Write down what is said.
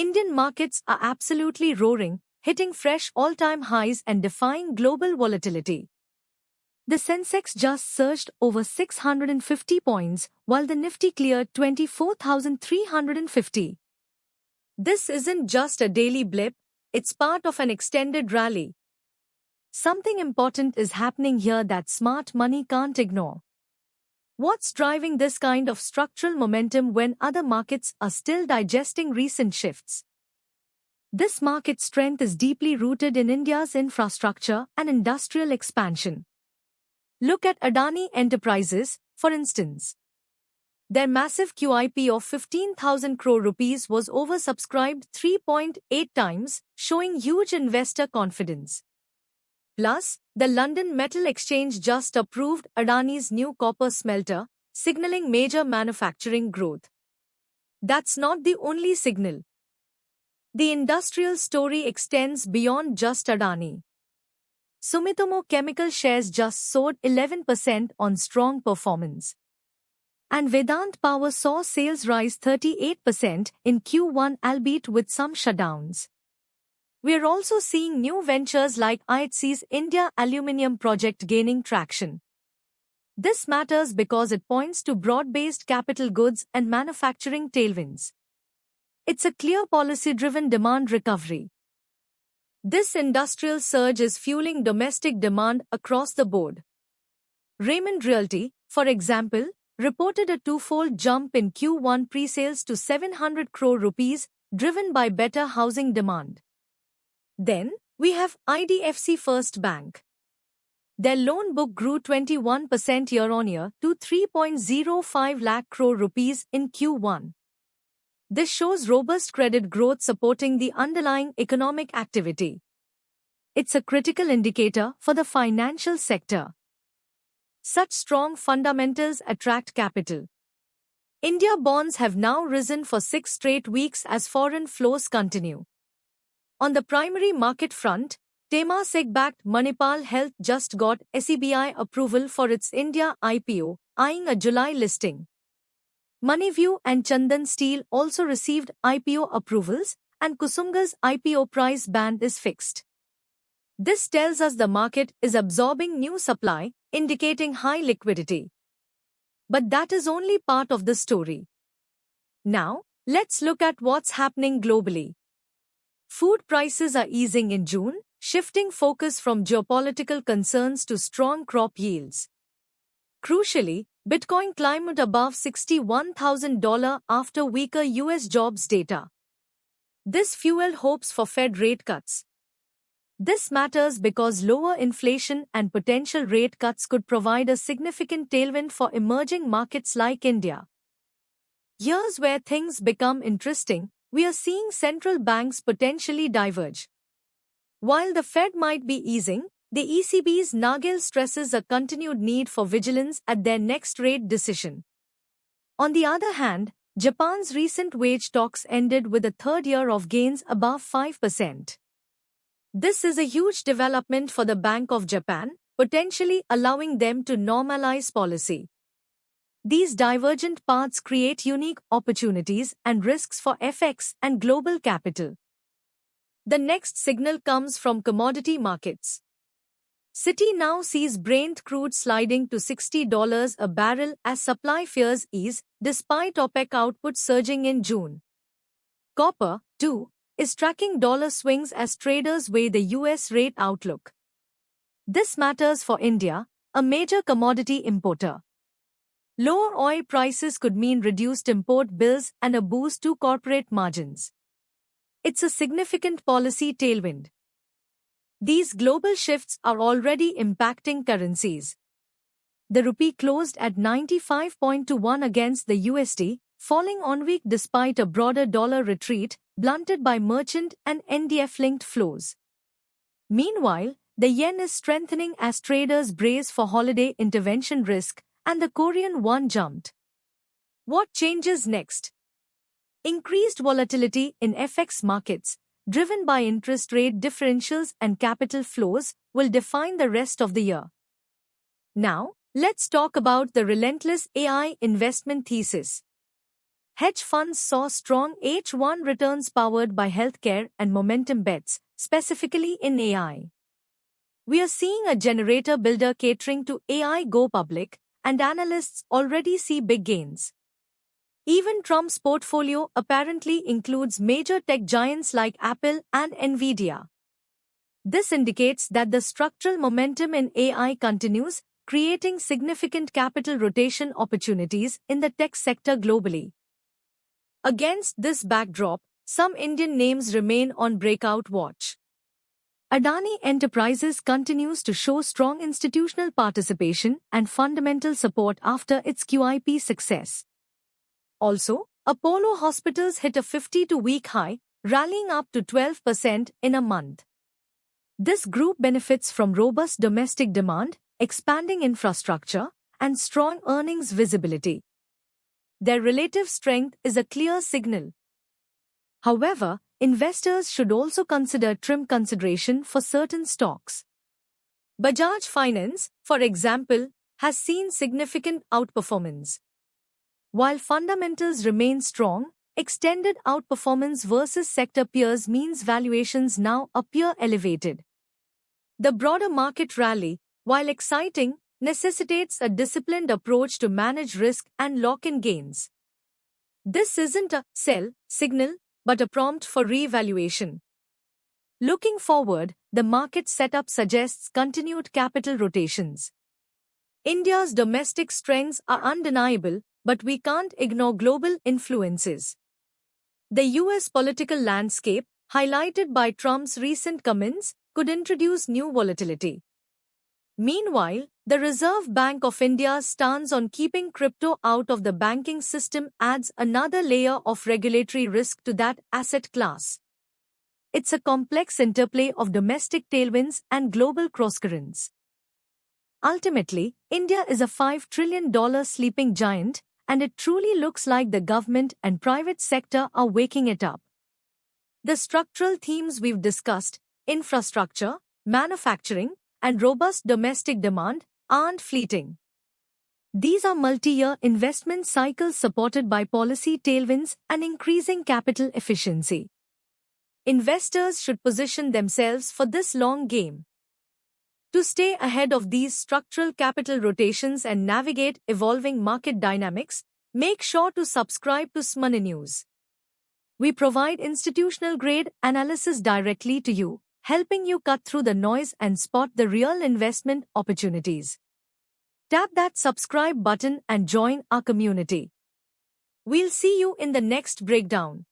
Indian markets are absolutely roaring, hitting fresh all-time highs and defying global volatility. The Sensex just surged over 650 points, while the Nifty cleared 24,350. This isn't just a daily blip, it's part of an extended rally. Something important is happening here that smart money can't ignore. What's driving this kind of structural momentum when other markets are still digesting recent shifts? This market strength is deeply rooted in India's infrastructure and industrial expansion. Look at Adani Enterprises, for instance. Their massive QIP of 15,000 crore rupees was oversubscribed 3.8 times, showing huge investor confidence. Plus, the London Metal Exchange just approved Adani's new copper smelter, signaling major manufacturing growth. That's not the only signal. The industrial story extends beyond just Adani. Sumitomo Chemical shares just soared 11% on strong performance. And Vedant Power saw sales rise 38% in Q1, albeit with some shutdowns. We are also seeing new ventures like IHC's India Aluminium project gaining traction. This matters because it points to broad-based capital goods and manufacturing tailwinds. It's a clear policy-driven demand recovery. This industrial surge is fueling domestic demand across the board. Raymond Realty, for example, reported a twofold jump in Q1 pre-sales to 700 crore rupees, driven by better housing demand. Then, we have IDFC First Bank. Their loan book grew 21% year-on-year to 3.05 lakh crore rupees in Q1. This shows robust credit growth supporting the underlying economic activity. It's a critical indicator for the financial sector. Such strong fundamentals attract capital. India bonds have now risen for 6 straight weeks as foreign flows continue. On the primary market front, Temasek-backed Manipal Health just got SEBI approval for its India IPO, eyeing a July listing. Moneyview and Chandan Steel also received IPO approvals, and Kusumga's IPO price band is fixed. This tells us the market is absorbing new supply, indicating high liquidity. But that is only part of the story. Now, let's look at what's happening globally. Food prices are easing in June, shifting focus from geopolitical concerns to strong crop yields. Crucially, Bitcoin climbed above $61,000 after weaker US jobs data. This fueled hopes for Fed rate cuts. This matters because lower inflation and potential rate cuts could provide a significant tailwind for emerging markets like India. Here's where things become interesting. We are seeing central banks potentially diverge. While the Fed might be easing, the ECB's Nagel stresses a continued need for vigilance at their next rate decision. On the other hand, Japan's recent wage talks ended with a third year of gains above 5%. This is a huge development for the Bank of Japan, potentially allowing them to normalize policy. These divergent paths create unique opportunities and risks for FX and global capital. The next signal comes from commodity markets. Citi now sees Brent crude sliding to $60 a barrel as supply fears ease, despite OPEC output surging in June. Copper, too, is tracking dollar swings as traders weigh the US rate outlook. This matters for India, a major commodity importer. Lower oil prices could mean reduced import bills and a boost to corporate margins. It's a significant policy tailwind. These global shifts are already impacting currencies. The rupee closed at 95.21 against the USD, falling on week despite a broader dollar retreat, blunted by merchant and NDF-linked flows. Meanwhile, the yen is strengthening as traders brace for holiday intervention risk, and the Korean won jumped. What changes next? Increased volatility in FX markets, driven by interest rate differentials and capital flows, will define the rest of the year. Now, let's talk about the relentless AI investment thesis. Hedge funds saw strong H1 returns powered by healthcare and momentum bets, specifically in AI. We are seeing a generator builder catering to AI go public, and analysts already see big gains. Even Trump's portfolio apparently includes major tech giants like Apple and Nvidia. This indicates that the structural momentum in AI continues, creating significant capital rotation opportunities in the tech sector globally. Against this backdrop, some Indian names remain on breakout watch. Adani Enterprises continues to show strong institutional participation and fundamental support after its QIP success. Also, Apollo Hospitals hit a 52-week high, rallying up to 12% in a month. This group benefits from robust domestic demand, expanding infrastructure, and strong earnings visibility. Their relative strength is a clear signal. However, investors should also consider trim consideration for certain stocks. Bajaj Finance, for example, has seen significant outperformance. While fundamentals remain strong, extended outperformance versus sector peers means valuations now appear elevated. The broader market rally, while exciting, necessitates a disciplined approach to manage risk and lock in gains. This isn't a sell signal, but a prompt for re-evaluation. Looking forward, the market setup suggests continued capital rotations. India's domestic strengths are undeniable, but we can't ignore global influences. The US political landscape, highlighted by Trump's recent comments, could introduce new volatility. Meanwhile, the Reserve Bank of India's stance on keeping crypto out of the banking system adds another layer of regulatory risk to that asset class. It's a complex interplay of domestic tailwinds and global crosscurrents. Ultimately, India is a $5 trillion sleeping giant, and it truly looks like the government and private sector are waking it up. The structural themes we've discussed, infrastructure, manufacturing, and robust domestic demand, aren't fleeting. These are multi-year investment cycles supported by policy tailwinds and increasing capital efficiency. Investors should position themselves for this long game. To stay ahead of these structural capital rotations and navigate evolving market dynamics, make sure to subscribe to SMANI News. We provide institutional-grade analysis directly to you, helping you cut through the noise and spot the real investment opportunities. Tap that subscribe button and join our community. We'll see you in the next breakdown.